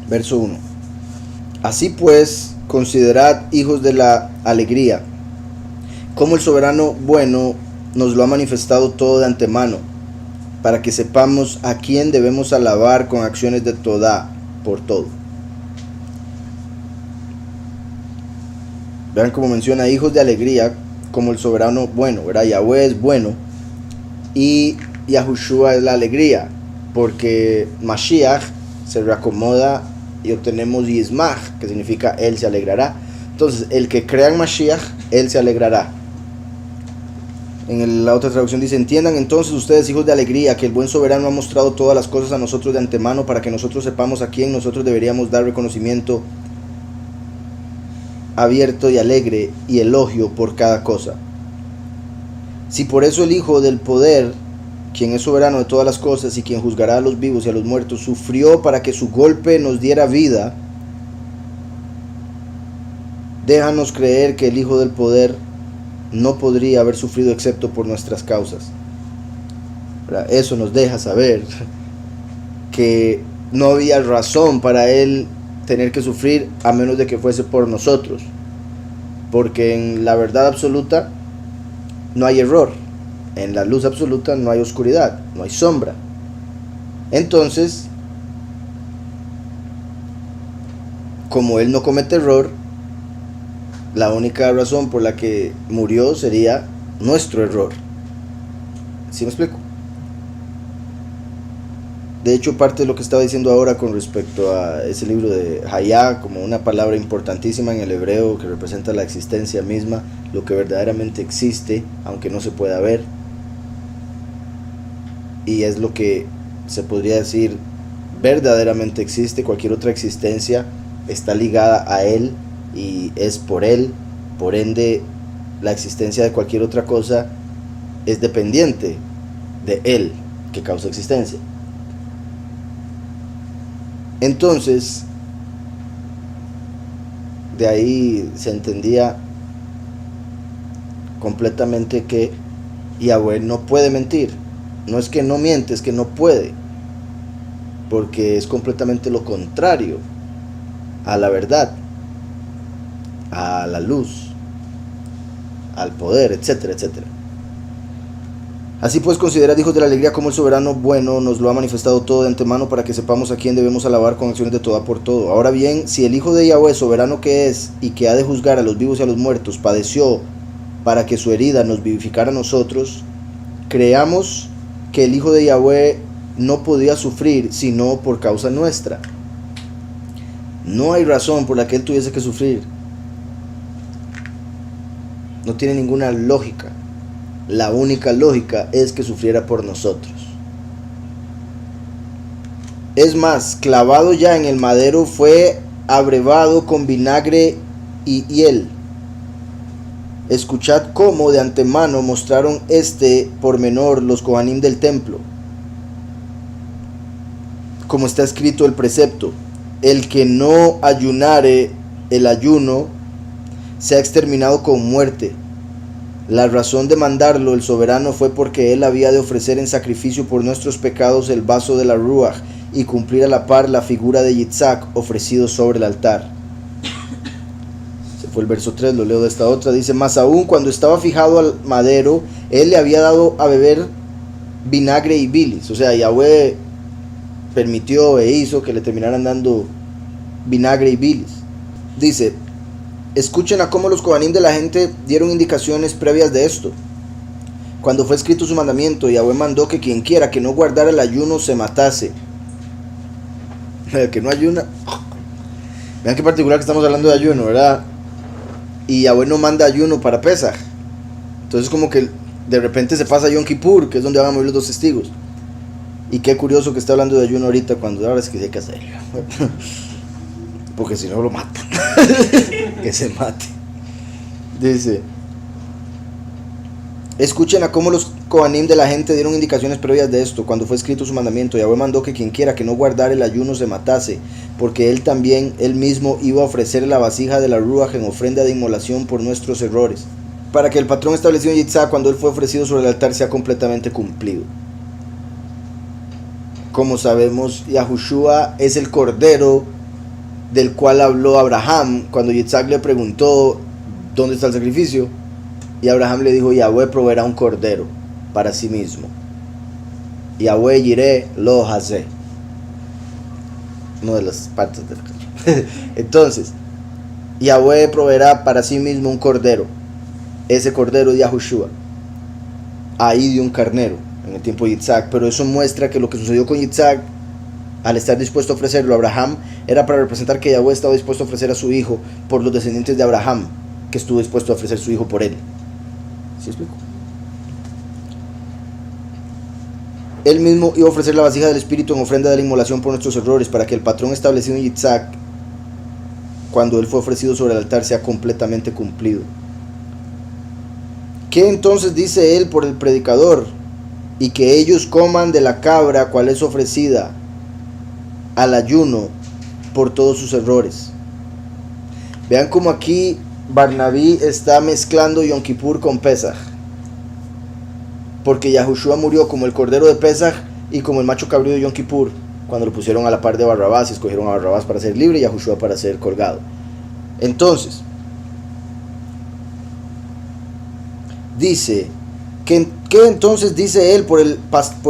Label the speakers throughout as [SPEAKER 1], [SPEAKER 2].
[SPEAKER 1] Verso 1. Así pues, considerad, hijos de la alegría, como el soberano bueno nos lo ha manifestado todo de antemano, para que sepamos a quién debemos alabar con acciones de todá por todo. Vean cómo menciona hijos de alegría, como el soberano bueno, ¿verdad? Yahweh es bueno y Yahushua es la alegría, porque Mashiach se reacomoda y obtenemos Yismach, que significa él se alegrará. Entonces, el que crea en Mashiach, él se alegrará. En la otra traducción dice: entiendan entonces ustedes, hijos de alegría, que el buen soberano ha mostrado todas las cosas a nosotros de antemano, para que nosotros sepamos a quién nosotros deberíamos dar reconocimiento abierto y alegre y elogio por cada cosa. Si por eso el Hijo del poder, quien es soberano de todas las cosas y quien juzgará a los vivos y a los muertos, sufrió para que su golpe nos diera vida, déjanos creer que el Hijo del poder no podría haber sufrido excepto por nuestras causas. Eso nos deja saber que no había razón para él tener que sufrir a menos de que fuese por nosotros, porque en la verdad absoluta no hay error, en la luz absoluta no hay oscuridad, no hay sombra. Entonces, como él no comete error, la única razón por la que murió sería nuestro error. ¿Sí me explico? De hecho, parte de lo que estaba diciendo ahora con respecto a ese libro de Hayá, como una palabra importantísima en el hebreo que representa la existencia misma, lo que verdaderamente existe, aunque no se pueda ver, y es lo que se podría decir verdaderamente existe. Cualquier otra existencia está ligada a él y es por él, por ende la existencia de cualquier otra cosa es dependiente de él, que causa existencia. Entonces, de ahí se entendía completamente que Yahweh no puede mentir. No es que no miente, es que no puede, porque es completamente lo contrario a la verdad, a la luz, al poder, etcétera, etcétera. Así pues, considerad, hijos de la alegría, como el soberano bueno nos lo ha manifestado todo de antemano, para que sepamos a quién debemos alabar con acciones de toda por todo. Ahora bien, si el Hijo de Yahweh, soberano que es y que ha de juzgar a los vivos y a los muertos, padeció para que su herida nos vivificara a nosotros, creamos que el Hijo de Yahweh no podía sufrir sino por causa nuestra. No hay razón por la que él tuviese que sufrir. No tiene ninguna lógica. La única lógica es que sufriera por nosotros. Es más, clavado ya en el madero, fue abrevado con vinagre y hiel. Escuchad cómo de antemano mostraron este pormenor los Kohanim del templo. Como está escrito el precepto: el que no ayunare el ayuno sea exterminado con muerte. La razón de mandarlo el soberano fue porque él había de ofrecer en sacrificio por nuestros pecados el vaso de la Ruach y cumplir a la par la figura de Yitzhak ofrecido sobre el altar. Se fue el verso 3, lo leo de esta otra. Dice: más aún, cuando estaba fijado al madero, él le había dado a beber vinagre y bilis. O sea, Yahweh permitió e hizo que le terminaran dando vinagre y bilis. Dice: escuchen a cómo los Kohanim de la gente dieron indicaciones previas de esto. Cuando fue escrito su mandamiento, Yahweh mandó que quien quiera que no guardara el ayuno se matase. El que no ayuna. Vean qué particular que estamos hablando de ayuno, ¿verdad? Y Yahweh no manda ayuno para Pesaj. Entonces como que de repente se pasa a Yom Kippur, que es donde van a morir los dos testigos. Y qué curioso que está hablando de ayuno ahorita, cuando ahora es que hay que hacerlo. Porque si no lo matan. Que se mate. Dice: escuchen a cómo los Kohanim de la gente dieron indicaciones previas de esto. Cuando fue escrito su mandamiento, Yahweh mandó que quien quiera que no guardara el ayuno se matase, porque él también, él mismo, iba a ofrecer la vasija de la Ruach en ofrenda de inmolación por nuestros errores, para que el patrón establecido en Yitzhak, cuando él fue ofrecido sobre el altar, sea completamente cumplido. Como sabemos, Yahushua es el Cordero del cual habló Abraham cuando Yitzhak le preguntó dónde está el sacrificio, y Abraham le dijo: Yahweh proveerá un cordero para sí mismo. Yahweh yireh lo hazeh. Una de las partes del entonces, Yahweh proveerá para sí mismo un cordero. Ese cordero es Yahushua. Ahí dio un carnero en el tiempo de Yitzhak, pero eso muestra que lo que sucedió con Yitzhak, al estar dispuesto a ofrecerlo a Abraham, era para representar que Yahweh estaba dispuesto a ofrecer a su hijo por los descendientes de Abraham, que estuvo dispuesto a ofrecer su hijo por él. ¿Sí explico? Él mismo iba a ofrecer la vasija del Espíritu en ofrenda de la inmolación por nuestros errores, para que el patrón establecido en Yitzhak, cuando él fue ofrecido sobre el altar, sea completamente cumplido. ¿Qué entonces dice él por el predicador? Y que ellos coman de la cabra cual es ofrecida al ayuno por todos sus errores. Vean cómo aquí Barnabí está mezclando Yom Kippur con Pesaj, porque Yahushua murió como el cordero de Pesaj y como el macho cabrío de Yom Kippur, cuando lo pusieron a la par de Barrabás y escogieron a Barrabás para ser libre y Yahushua para ser colgado. Entonces dice ¿qué entonces dice él por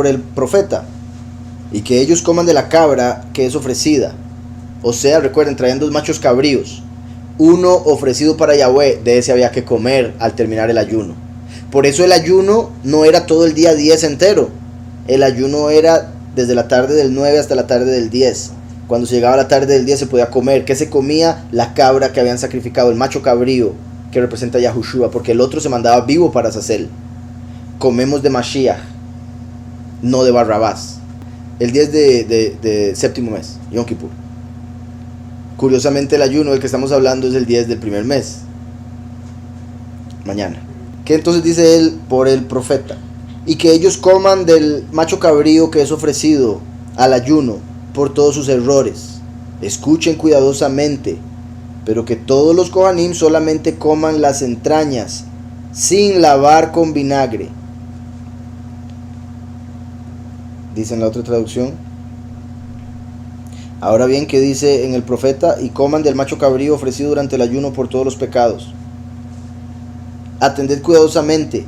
[SPEAKER 1] el profeta? Y que ellos coman de la cabra que es ofrecida. O sea, recuerden, traían 2 machos cabríos, uno ofrecido para Yahweh. De ese había que comer al terminar el ayuno. Por eso el ayuno no era todo el día 10 entero. El ayuno era desde la tarde del 9 hasta la tarde del 10. Cuando se llegaba la tarde del 10 se podía comer. ¿Qué se comía? La cabra que habían sacrificado, el macho cabrío que representa a Yahushua, porque el otro se mandaba vivo para Azazel. Comemos de Mashiach, no de Barrabás. El 10 de séptimo mes, Yom Kippur. Curiosamente, el ayuno del que estamos hablando es el 10 del primer mes, mañana. ¿Qué entonces dice él por el profeta? Y que ellos coman del macho cabrío que es ofrecido al ayuno por todos sus errores. Escuchen cuidadosamente, pero que todos los Kohanim solamente coman las entrañas, sin lavar con vinagre. Dice en la otra traducción. Ahora bien, ¿qué dice en el profeta? Y coman del macho cabrío ofrecido durante el ayuno por todos los pecados. Atended cuidadosamente.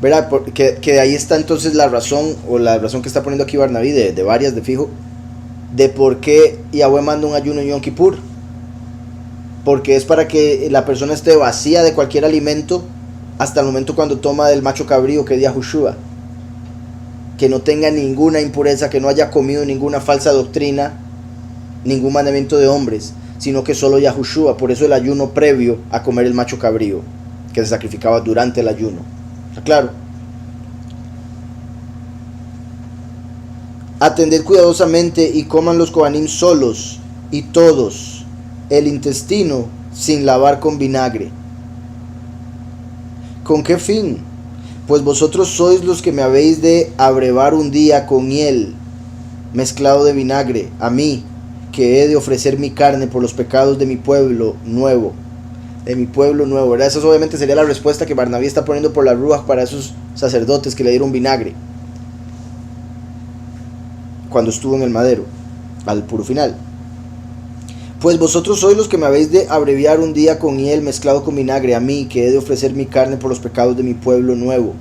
[SPEAKER 1] ¿Verdad? Que de ahí está entonces la razón, o la razón que está poniendo aquí Barnabí, de varias de fijo, de por qué Yahweh manda un ayuno en Yom Kippur. Porque es para que la persona esté vacía de cualquier alimento hasta el momento cuando toma del macho cabrío, que es Yahushua. Que no tenga ninguna impureza, que no haya comido ninguna falsa doctrina, ningún mandamiento de hombres, sino que solo Yahushua. Por eso el ayuno previo a comer el macho cabrío, que se sacrificaba durante el ayuno. ¿Está claro? Atended cuidadosamente y coman los Kohanim solos y todos el intestino sin lavar con vinagre. ¿Con qué fin? Pues vosotros sois los que me habéis de abrevar un día con hiel mezclado de vinagre, a mí, que he de ofrecer mi carne por los pecados de mi pueblo nuevo. De mi pueblo nuevo, ¿verdad? Esa obviamente sería la respuesta que Barnabí está poniendo por la Ruach para esos sacerdotes que le dieron vinagre cuando estuvo en el madero, al puro final. Pues vosotros sois los que me habéis de abreviar un día con hiel mezclado con vinagre, a mí, que he de ofrecer mi carne por los pecados de mi pueblo nuevo.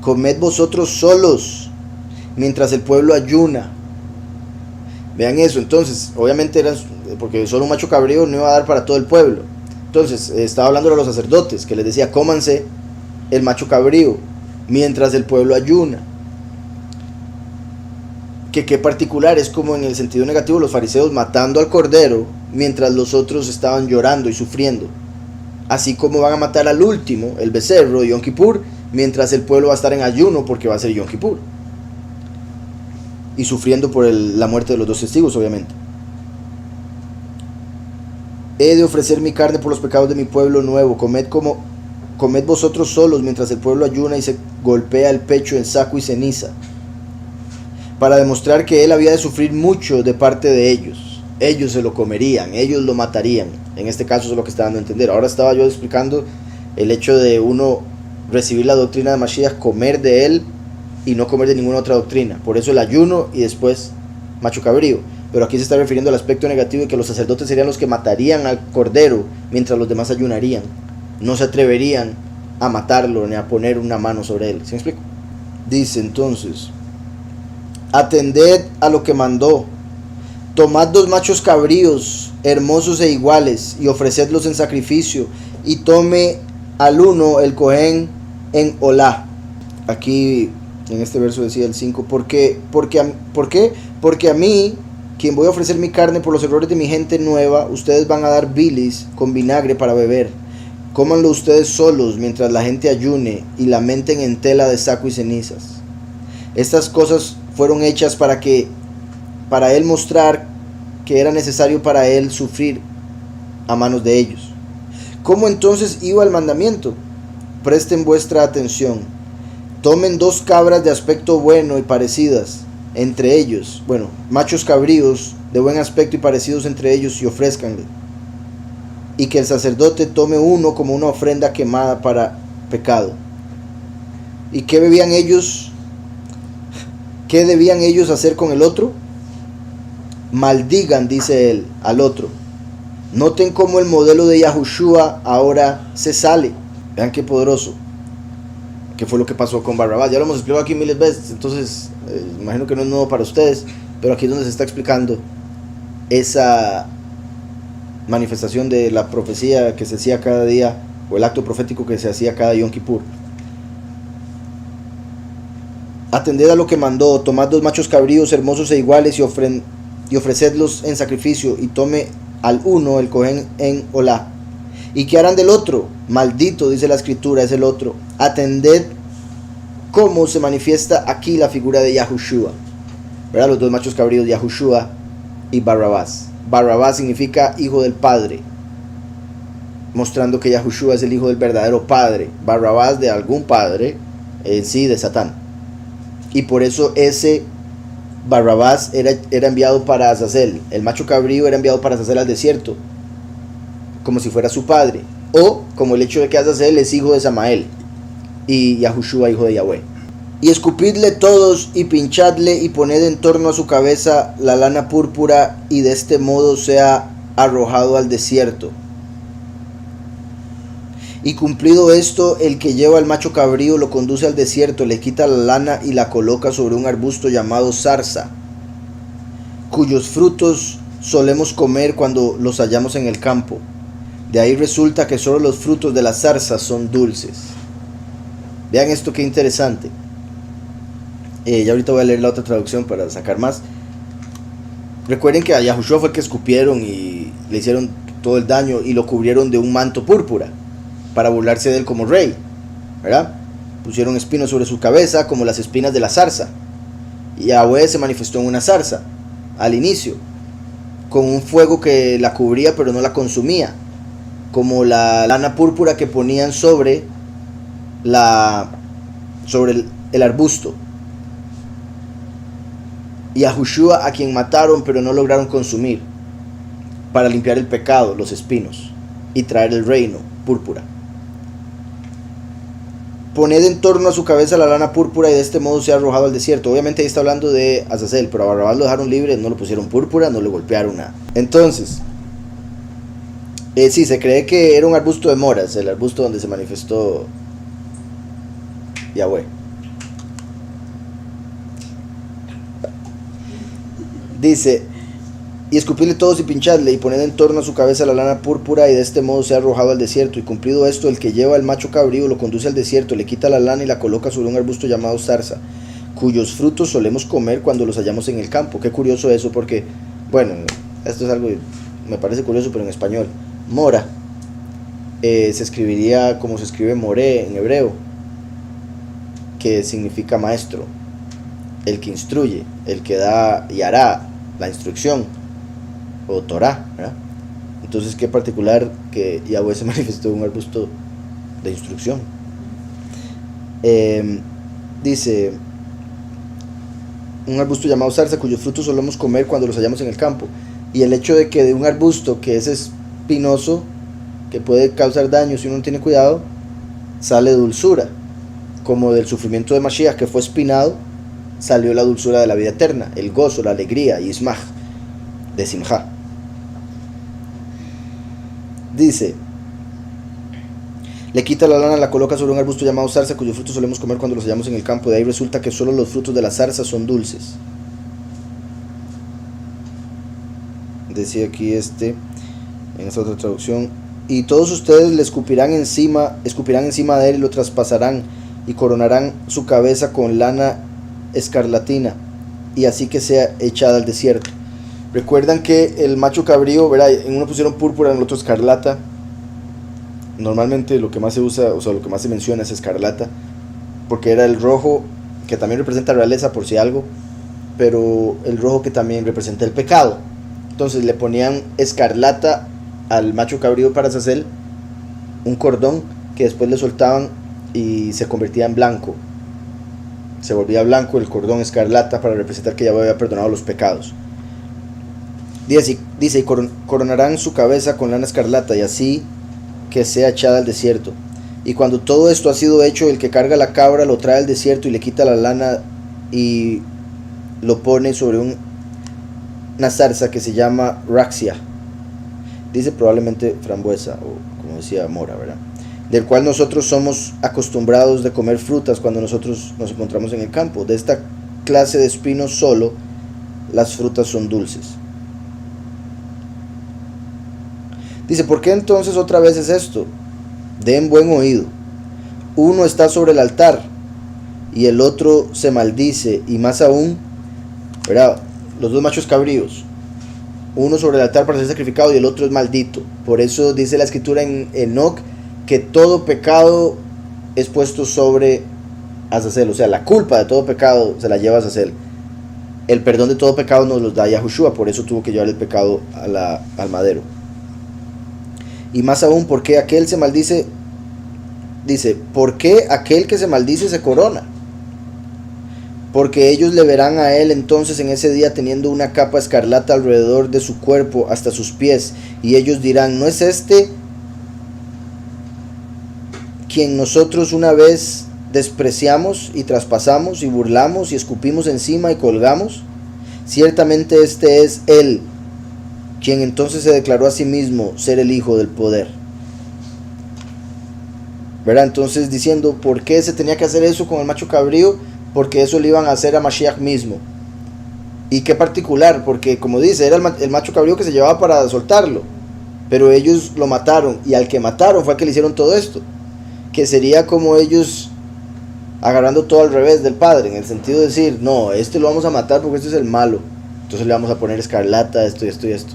[SPEAKER 1] Comed vosotros solos, mientras el pueblo ayuna. Vean eso, entonces, obviamente era, porque solo un macho cabrío no iba a dar para todo el pueblo. Entonces, estaba hablando a los sacerdotes, que les decía, cómanse el macho cabrío, mientras el pueblo ayuna. Que qué particular, es como en el sentido negativo los fariseos matando al cordero mientras los otros estaban llorando y sufriendo, así como van a matar al último, el becerro de Yom Kippur, mientras el pueblo va a estar en ayuno porque va a ser Yom Kippur y sufriendo por la muerte de los 2 testigos, obviamente. He de ofrecer mi carne por los pecados de mi pueblo nuevo. Comed vosotros solos mientras el pueblo ayuna y se golpea el pecho en saco y ceniza, para demostrar que él había de sufrir mucho de parte de ellos. Ellos se lo comerían, ellos lo matarían. En este caso es lo que está dando a entender. Ahora estaba yo explicando el hecho de uno recibir la doctrina de Mashiach, comer de él y no comer de ninguna otra doctrina. Por eso el ayuno y después macho cabrío. pero aquí se está refiriendo al aspecto negativo de que los sacerdotes serían los que matarían al cordero mientras los demás ayunarían. No se atreverían a matarlo ni a poner una mano sobre él. ¿Sí me explico? Dice entonces: atended a lo que mandó, tomad 2 machos cabríos, hermosos e iguales, y ofrecedlos en sacrificio, y tome al uno el Cohen en Olá. Aquí en este verso decía el 5, ¿por qué? Porque a mí, quien voy a ofrecer mi carne por los errores de mi gente nueva, ustedes van a dar bilis con vinagre para beber. Cómanlo ustedes solos mientras la gente ayune y lamenten en tela de saco y cenizas. Estas cosas fueron hechas para él mostrar que era necesario para él sufrir a manos de ellos. ¿Cómo entonces iba el mandamiento? Presten vuestra atención. Tomen 2 cabras de aspecto bueno y parecidas entre ellos, machos cabríos de buen aspecto y parecidos entre ellos, y ofrézcanle. Y que el sacerdote tome uno como una ofrenda quemada para pecado. ¿Y qué debían ellos hacer con el otro? Maldigan, dice él, al otro. Noten cómo el modelo de Yahushua ahora se sale. Vean qué poderoso. ¿Qué fue lo que pasó con Barrabás? Ya lo hemos explicado aquí miles de veces, entonces imagino que no es nuevo para ustedes, pero aquí es donde se está explicando esa manifestación de la profecía que se hacía cada día, o el acto profético que se hacía cada Yom Kippur. Atended a lo que mandó, tomad 2 machos cabríos hermosos e iguales, y ofrecedlos en sacrificio, y tome al uno el Cohen en Olá. ¿Y qué harán del otro? Maldito, dice la escritura, es el otro. Atended cómo se manifiesta aquí la figura de Yahushua, ¿verdad? Los 2 machos cabríos, Yahushua y Barrabás. Barrabás significa hijo del padre, mostrando que Yahushua es el hijo del verdadero padre. Barrabás de algún padre, en sí de Satán. Y por eso ese Barrabás era enviado para Azazel. El macho cabrío era enviado para Azazel al desierto, como si fuera su padre, o como el hecho de que Azazel es hijo de Samael y Yahushua hijo de Yahweh. Y escupidle todos y pinchadle y poned en torno a su cabeza la lana púrpura, y de este modo sea arrojado al desierto. Y cumplido esto, el que lleva al macho cabrío lo conduce al desierto, le quita la lana y la coloca sobre un arbusto llamado zarza, cuyos frutos solemos comer cuando los hallamos en el campo. De ahí resulta que solo los frutos de la zarza son dulces. Vean esto, qué interesante. Ya ahorita voy a leer la otra traducción para sacar más. Recuerden que a Yahushua fue el que escupieron y le hicieron todo el daño y lo cubrieron de un manto púrpura para burlarse de él como rey, ¿verdad? Pusieron espinos sobre su cabeza como las espinas de la zarza. Y Yahweh se manifestó en una zarza al inicio, con un fuego que la cubría pero no la consumía, como la lana púrpura que ponían sobre el arbusto. Y a Yahushua, a quien mataron pero no lograron consumir, para limpiar el pecado, los espinos, y traer el reino púrpura. Poned en torno a su cabeza la lana púrpura, y de este modo sea arrojado al desierto. Obviamente ahí está hablando de Azazel, pero a Barrabás lo dejaron libre, no lo pusieron púrpura, no le golpearon nada. Entonces, sí, se cree que era un arbusto de moras, el arbusto donde se manifestó Yahweh. Dice: y escupidle todos y pinchadle, y poned en torno a su cabeza la lana púrpura, y de este modo sea arrojado al desierto. Y cumplido esto, el que lleva el macho cabrío lo conduce al desierto, le quita la lana y la coloca sobre un arbusto llamado zarza, cuyos frutos solemos comer cuando los hallamos en el campo. Qué curioso eso, porque, bueno, esto es algo que me parece curioso, pero en español. Mora se escribiría como se escribe moré en hebreo, que significa maestro, el que instruye, el que da y hará la instrucción, o Torah, ¿verdad? Entonces, qué particular que Yahweh se manifestó en un arbusto de instrucción. Dice: un arbusto llamado zarza, cuyos frutos solemos comer cuando los hallamos en el campo. Y el hecho de que de un arbusto que es espinoso, que puede causar daño si uno no tiene cuidado, sale dulzura, como del sufrimiento de Mashiach, que fue espinado, salió la dulzura de la vida eterna, el gozo, la alegría, Yismach. de simjá. Dice, le quita la lana, la coloca sobre un arbusto llamado zarza, cuyos frutos solemos comer cuando los hallamos en el campo. De ahí resulta que solo los frutos de la zarza son dulces. Decía aquí en esta otra traducción, y todos ustedes le escupirán encima de él y lo traspasarán y coronarán su cabeza con lana escarlatina, y así que sea echada al desierto. Recuerdan que el macho cabrío, ¿verdad? En uno pusieron púrpura, en el otro escarlata. Normalmente lo que más se usa, o sea, lo que más se menciona es escarlata, porque era el rojo que también representa realeza por si algo, pero el rojo que también representa el pecado. Entonces le ponían escarlata al macho cabrío para Azazel, un cordón que después le soltaban y se convertía en blanco. Se volvía blanco el cordón escarlata para representar que Yahweh había perdonado los pecados. Dice, y coronarán su cabeza con lana escarlata, y así que sea echada al desierto. Y cuando todo esto ha sido hecho, el que carga la cabra lo trae al desierto y le quita la lana y lo pone sobre una zarza que se llama raxia. Dice probablemente frambuesa, o como decía, mora, ¿verdad? Del cual nosotros somos acostumbrados de comer frutas cuando nosotros nos encontramos en el campo. De esta clase de espinos solo las frutas son dulces. Dice, ¿por qué entonces otra vez es esto? Den buen oído. Uno está sobre el altar y el otro se maldice, y más aún, ¿verdad? Los dos machos cabríos, uno sobre el altar para ser sacrificado y el otro es maldito. Por eso dice la escritura en Enoc que todo pecado es puesto sobre Azazel, o sea, la culpa de todo pecado se la lleva Azazel. El perdón de todo pecado nos lo da Yahushua, por eso tuvo que llevar el pecado al madero. Y más aún, ¿por qué aquel se maldice? Dice, ¿por qué aquel que se maldice se corona? Porque ellos le verán a él entonces en ese día teniendo una capa escarlata alrededor de su cuerpo hasta sus pies, y ellos dirán, ¿no es este quien nosotros una vez despreciamos y traspasamos y burlamos y escupimos encima y colgamos? Ciertamente este es él, quien entonces se declaró a sí mismo ser el Hijo del Poder. ¿Verdad? Entonces diciendo, ¿por qué se tenía que hacer eso con el macho cabrío? Porque eso le iban a hacer a Mashiach mismo. Y qué particular, porque como dice, era el macho cabrío que se llevaba para soltarlo, pero ellos lo mataron, y al que mataron fue al que le hicieron todo esto, que sería como ellos agarrando todo al revés del padre, en el sentido de decir, no, este lo vamos a matar porque este es el malo, entonces le vamos a poner escarlata, esto y esto y esto,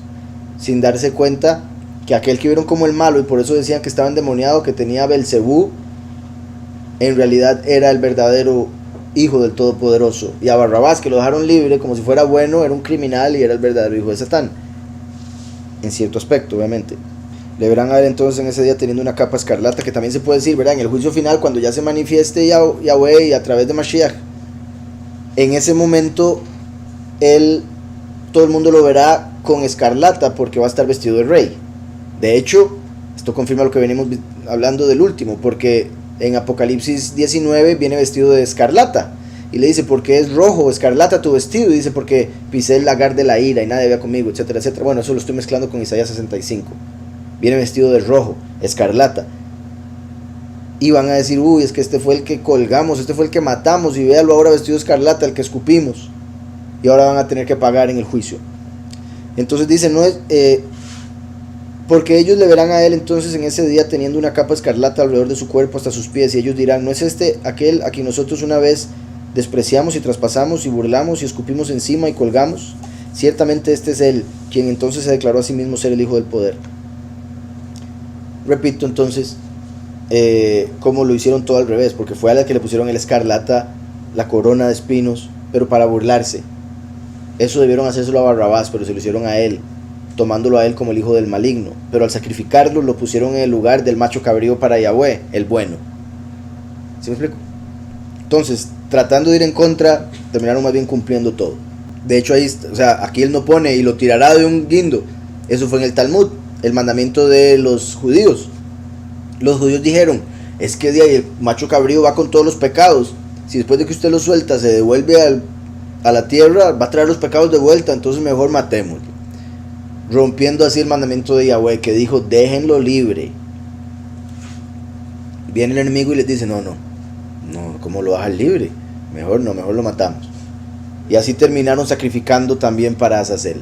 [SPEAKER 1] sin darse cuenta que aquel que vieron como el malo, y por eso decían que estaba endemoniado, que tenía Belcebú, en realidad era el verdadero Hijo del Todopoderoso. Y a Barrabás, que lo dejaron libre como si fuera bueno, era un criminal y era el verdadero hijo de Satán, en cierto aspecto, obviamente. Le verán a él entonces en ese día teniendo una capa escarlata, que también se puede decir, ¿verdad? En el juicio final, cuando ya se manifieste Yahweh y a través de Mashiach, en ese momento todo el mundo lo verá con escarlata, porque va a estar vestido de rey. De hecho, esto confirma lo que venimos hablando del último, porque en Apocalipsis 19 viene vestido de escarlata, y le dice, ¿por qué es rojo, escarlata tu vestido? Y dice, porque pisé el lagar de la ira y nadie había conmigo, etcétera, etcétera. Bueno, eso lo estoy mezclando con Isaías 65. Viene vestido de rojo, escarlata, y van a decir, uy, es que este fue el que colgamos, este fue el que matamos, y véalo ahora vestido de escarlata, el que escupimos, y ahora van a tener que pagar en el juicio. Entonces dice, no es... porque ellos le verán a él entonces en ese día teniendo una capa escarlata alrededor de su cuerpo hasta sus pies, y ellos dirán, ¿no es este aquel a quien nosotros una vez despreciamos y traspasamos y burlamos y escupimos encima y colgamos? Ciertamente este es él, quien entonces se declaró a sí mismo ser el Hijo del Poder. Repito entonces, cómo lo hicieron todo al revés, porque fue a la que le pusieron el escarlata, la corona de espinos, pero para burlarse. Eso debieron hacérselo a Barrabás, pero se lo hicieron a él, tomándolo a él como el hijo del maligno, pero al sacrificarlo lo pusieron en el lugar del macho cabrío para Yahweh, el bueno. ¿Sí me explico? Entonces, tratando de ir en contra, terminaron más bien cumpliendo todo. De hecho, ahí, o sea, aquí él no pone y lo tirará de un guindo. Eso fue en el Talmud, el mandamiento de los judíos. Los judíos dijeron, es que de ahí el macho cabrío va con todos los pecados. Si después de que usted lo suelta se devuelve a la tierra, va a traer los pecados de vuelta, entonces mejor matémoslo. rompiendo así el mandamiento de Yahweh, que dijo, déjenlo libre. Viene el enemigo y les dice, no, ¿cómo lo dejan libre? Mejor lo matamos. Y así terminaron sacrificando también para Azazel.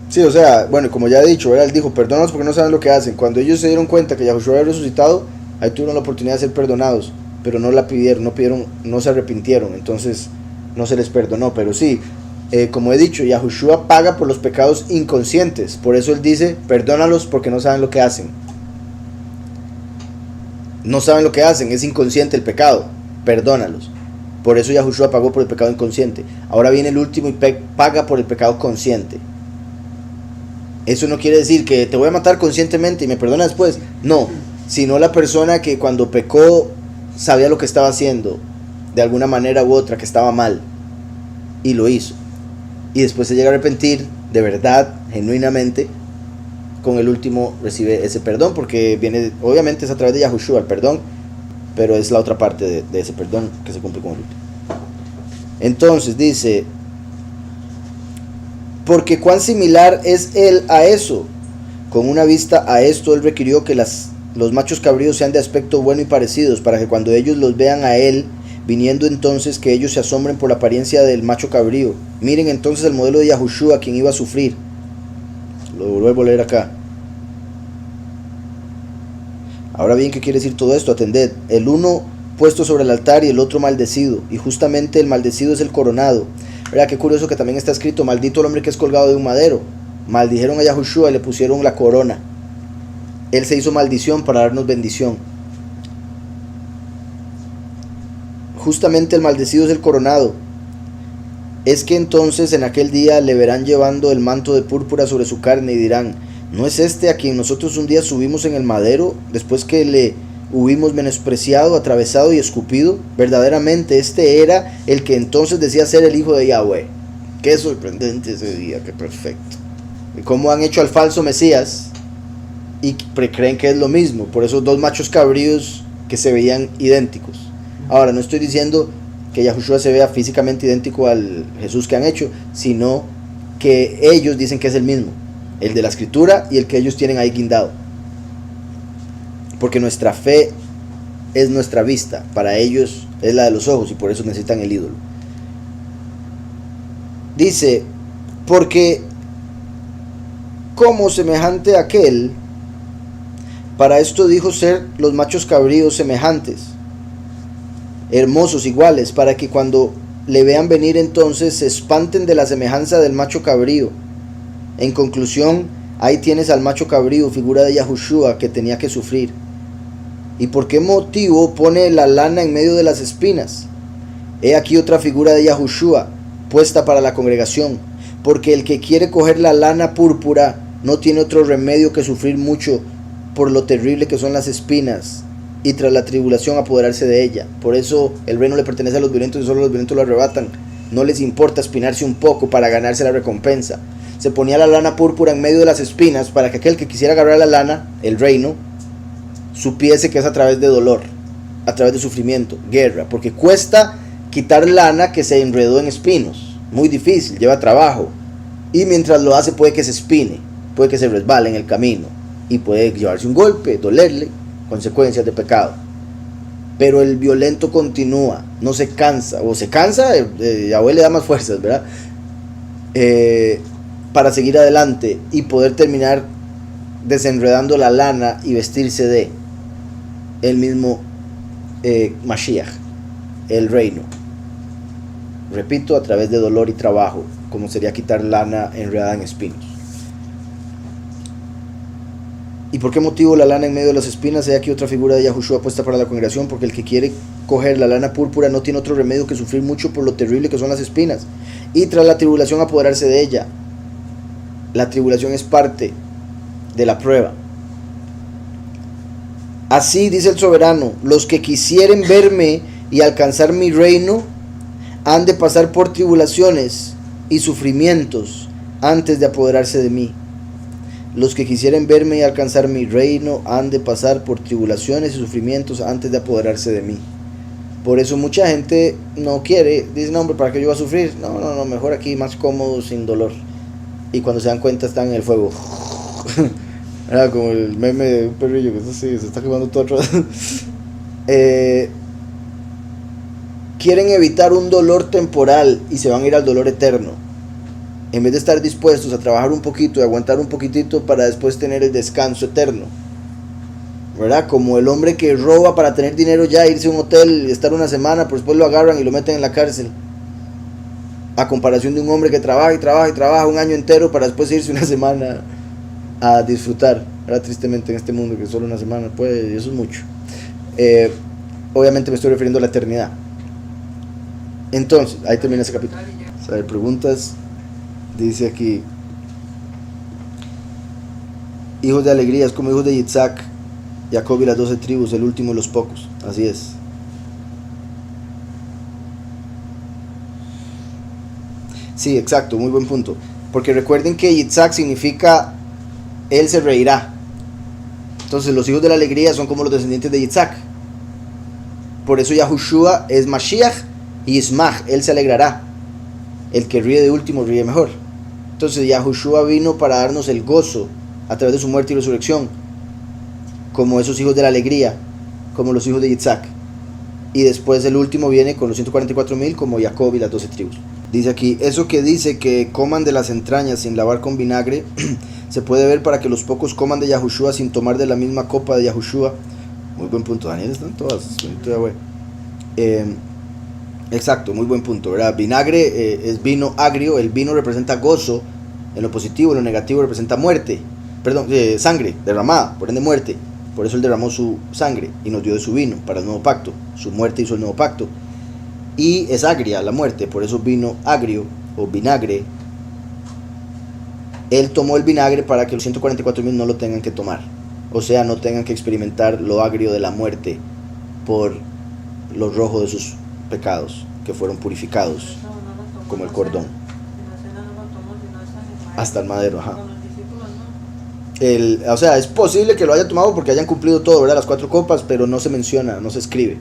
[SPEAKER 1] Sí, o sea, bueno, como ya he dicho, él dijo, perdónalos porque no saben lo que hacen. Cuando ellos se dieron cuenta que Yahushua había resucitado, ahí tuvieron la oportunidad de ser perdonados, pero no la pidieron, no se arrepintieron, entonces no se les perdonó. Pero sí, como he dicho, Yahushua paga por los pecados inconscientes, por eso él dice, perdónalos porque no saben lo que hacen. No saben lo que hacen, es inconsciente el pecado, perdónalos. Por eso Yahushua pagó por el pecado inconsciente. Ahora viene el último y paga por el pecado consciente. Eso no quiere decir que te voy a matar conscientemente y me perdona después. No, sino la persona que cuando pecó sabía lo que estaba haciendo, de alguna manera u otra, que estaba mal, y lo hizo. Y después se llega a arrepentir, de verdad, genuinamente, con el último recibe ese perdón, porque viene, obviamente es a través de Yahushua el perdón, pero es la otra parte de ese perdón que se cumple con el último. Entonces dice, porque cuán similar es él a eso. Con una vista a esto, él requirió que los machos cabríos sean de aspecto bueno y parecidos, para que cuando ellos los vean a él, viniendo entonces, que ellos se asombren por la apariencia del macho cabrío. Miren entonces el modelo de Yahushua, quien iba a sufrir. Lo vuelvo a leer acá. Ahora bien, ¿qué quiere decir todo esto? Atended, el uno puesto sobre el altar y el otro maldecido, y justamente el maldecido es el coronado. ¿Verdad? Qué curioso que también está escrito, maldito el hombre que es colgado de un madero. Maldijeron a Yahushua y le pusieron la corona. Él se hizo maldición para darnos bendición. Justamente el maldecido es el coronado. Es que entonces en aquel día le verán llevando el manto de púrpura sobre su carne y dirán, ¿no es este a quien nosotros un día subimos en el madero, después que le hubimos menospreciado, atravesado y escupido? Verdaderamente este era el que entonces decía ser el hijo de Yahweh. Qué sorprendente ese día, qué perfecto. Y cómo han hecho al falso Mesías y creen que es lo mismo, por esos dos machos cabríos que se veían idénticos. Ahora, no estoy diciendo que Yahushua se vea físicamente idéntico al Jesús que han hecho, sino que ellos dicen que es el mismo, el de la escritura y el que ellos tienen ahí guindado. Porque nuestra fe es nuestra vista, para ellos es la de los ojos y por eso necesitan el ídolo. Dice, porque como semejante a aquel, para esto dijo ser los machos cabríos semejantes, hermosos iguales, para que cuando le vean venir entonces se espanten de la semejanza del macho cabrío. En conclusión, ahí tienes al macho cabrío, figura de Yahushua, que tenía que sufrir. ¿Y por qué motivo pone la lana en medio de las espinas? He aquí otra figura de Yahushua, puesta para la congregación, porque el que quiere coger la lana púrpura no tiene otro remedio que sufrir mucho por lo terrible que son las espinas, y tras la tribulación apoderarse de ella. Por eso el reino le pertenece a los violentos y solo los violentos lo arrebatan. No les importa espinarse un poco para ganarse la recompensa. Se ponía la lana púrpura en medio de las espinas para que aquel que quisiera agarrar la lana, el reino, supiese que es a través de dolor, a través de sufrimiento, guerra, porque cuesta quitar lana que se enredó en espinos. Muy difícil, lleva trabajo, y mientras lo hace puede que se espine, puede que se resbale en el camino y puede llevarse un golpe, dolerle, consecuencias de pecado. Pero el violento continúa, no se cansa, o se cansa, Yahweh le da más fuerzas, ¿verdad? Para seguir adelante y poder terminar desenredando la lana y vestirse de el mismo Mashiach, el reino. Repito, a través de dolor y trabajo, como sería quitar lana enredada en espinos. ¿Y por qué motivo la lana en medio de las espinas? Hay aquí otra figura de Yahushua puesta para la congregación, porque el que quiere coger la lana púrpura no tiene otro remedio que sufrir mucho por lo terrible que son las espinas, y tras la tribulación apoderarse de ella. La tribulación es parte de la prueba. Así dice el soberano, los que quisieren verme y alcanzar mi reino han de pasar por tribulaciones y sufrimientos antes de apoderarse de mí. Los que quisieren verme y alcanzar mi reino han de pasar por tribulaciones y sufrimientos antes de apoderarse de mí. Por eso mucha gente no quiere, dice, no hombre, ¿para qué yo voy a sufrir? No, mejor aquí más cómodo, sin dolor. Y cuando se dan cuenta están en el fuego. Era como el meme de un perrillo que eso sí, se está quemando todo atrás. Quieren evitar un dolor temporal y se van a ir al dolor eterno, en vez de estar dispuestos a trabajar un poquito y aguantar un poquitito para después tener el descanso eterno, ¿verdad? Como el hombre que roba para tener dinero ya, irse a un hotel y estar una semana, pero después lo agarran y lo meten en la cárcel, a comparación de un hombre que trabaja y trabaja y trabaja un año entero para después irse una semana a disfrutar, ¿verdad? Tristemente en este mundo que solo una semana puede, y eso es mucho. Obviamente me estoy refiriendo a la eternidad. Entonces, ahí termina ese capítulo. A ver, preguntas. Dice aquí: hijos de alegría es como hijos de Yitzhak, Jacob y las 12 tribus, el último de los pocos. Así es. Sí, exacto, muy buen punto. Porque recuerden que Yitzhak significa él se reirá. Entonces los hijos de la alegría son como los descendientes de Yitzhak. Por eso Yahushua es Mashiach y Ismach, él se alegrará. El que ríe de último ríe mejor. Entonces Yahushua vino para darnos el gozo a través de su muerte y resurrección, como esos hijos de la alegría, como los hijos de Yitzhak. Y después el último viene con los 144,000 como Jacob y las 12 tribus. Dice aquí, eso que dice que coman de las entrañas sin lavar con vinagre, se puede ver para que los pocos coman de Yahushua sin tomar de la misma copa de Yahushua. Muy buen punto, Daniel, están todas. Exacto, muy buen punto, ¿verdad? Vinagre es vino agrio, el vino representa gozo, en lo positivo, en lo negativo representa muerte, perdón, sangre derramada, por ende muerte. Por eso él derramó su sangre y nos dio de su vino para el nuevo pacto. Su muerte hizo el nuevo pacto. Y es agria la muerte, por eso vino agrio o vinagre. Él tomó el vinagre para que los 144,000 no lo tengan que tomar. O sea, no tengan que experimentar lo agrio de la muerte por lo rojo de sus pecados, que fueron purificados como el cordón. Hasta el madero, ajá. O sea, es posible que lo haya tomado porque hayan cumplido todo, ¿verdad? Las 4 copas, pero no se menciona, no se escribe,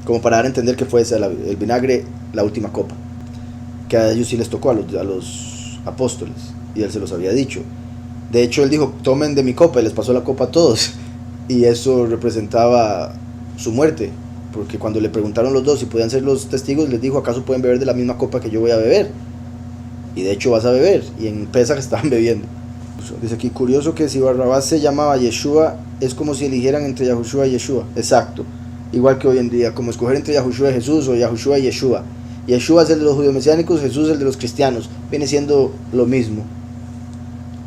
[SPEAKER 1] como para dar a entender que fue el vinagre la última copa, que a ellos sí les tocó, a los apóstoles, y él se los había dicho. De hecho, él dijo, tomen de mi copa, y les pasó la copa a todos, y eso representaba su muerte, porque cuando le preguntaron los dos si podían ser los testigos, les dijo, ¿acaso pueden beber de la misma copa que yo voy a beber? Y de hecho vas a beber, y en Pesaj estaban bebiendo. Dice aquí, curioso que si Barrabás se llamaba Yeshua, es como si eligieran entre Yahushua y Yeshua. Exacto, igual que hoy en día, como escoger entre Yahushua y Jesús o Yahushua y Yeshua. Yeshua es el de los judíos mesiánicos, Jesús es el de los cristianos. Viene siendo lo mismo,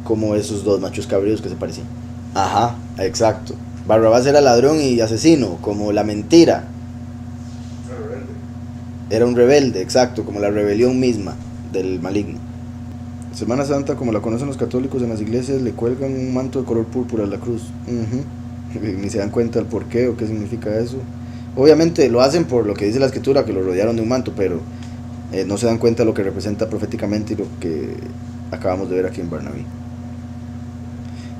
[SPEAKER 1] como esos dos machos cabríos que se parecían. Ajá, exacto. Barrabás era ladrón y asesino, como la mentira. Era un rebelde, exacto, como la rebelión misma del maligno. Semana Santa, como la conocen los católicos en las iglesias, le cuelgan un manto de color púrpura a la cruz. Ni se dan cuenta del por qué o qué significa eso. Obviamente lo hacen por lo que dice la escritura, que lo rodearon de un manto, pero no se dan cuenta de lo que representa proféticamente y lo que acabamos de ver aquí en Barnaví.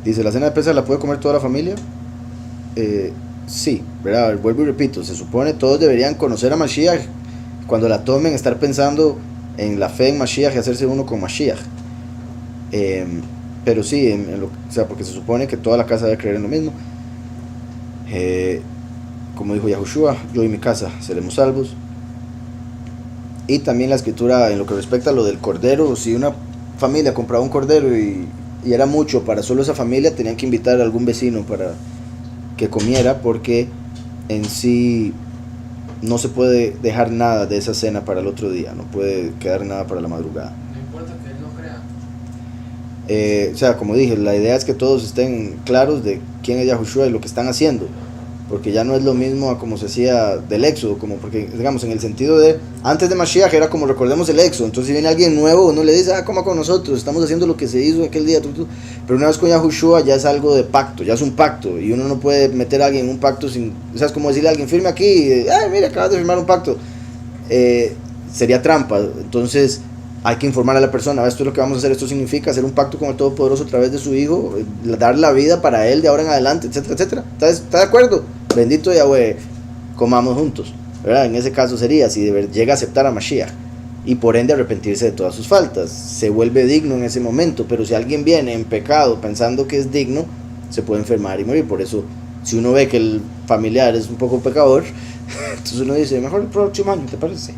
[SPEAKER 1] Dice, ¿la cena de Pesaj la puede comer toda la familia? Sí, ¿verdad? Vuelvo y repito, se supone todos deberían conocer a Mashiach. Cuando la tomen, estar pensando en la fe en Mashiach y hacerse uno con Mashiach. Pero sí, o sea, porque se supone que toda la casa debe creer en lo mismo. Como dijo Yahushua, yo y mi casa seremos salvos. Y también la escritura en lo que respecta a lo del cordero, si una familia compraba un cordero y era mucho para solo esa familia, tenían que invitar a algún vecino para que comiera, porque en sí no se puede dejar nada de esa cena para el otro día, no puede quedar nada para la madrugada.
[SPEAKER 2] No importa que él no crea.
[SPEAKER 1] O sea, como dije, la idea es que todos estén claros de quién es Yahushua y lo que están haciendo, porque ya no es lo mismo a como se hacía del éxodo, como porque, digamos, en el sentido de, antes de Mashiach era como recordemos el éxodo, entonces si viene alguien nuevo, uno le dice, coma con nosotros, estamos haciendo lo que se hizo aquel día, pero una vez con Yahushua ya es algo de pacto, ya es un pacto, y uno no puede meter a alguien en un pacto sin, o sea, es como decirle a alguien, firme aquí, mira, acabas de firmar un pacto, sería trampa. Entonces hay que informar a la persona, esto es lo que vamos a hacer, esto significa hacer un pacto con el Todopoderoso a través de su Hijo, dar la vida para Él de ahora en adelante, etcétera, etcétera. ¿Está de acuerdo? Bendito Yahweh, comamos juntos, ¿verdad? En ese caso sería, si llega a aceptar a Mashiach. y por ende arrepentirse de todas sus faltas. Se vuelve digno en ese momento, pero si alguien viene en pecado pensando que es digno, se puede enfermar y morir. Por eso, si uno ve que el familiar es un poco pecador, entonces uno dice, mejor el próximo año, ¿te parece?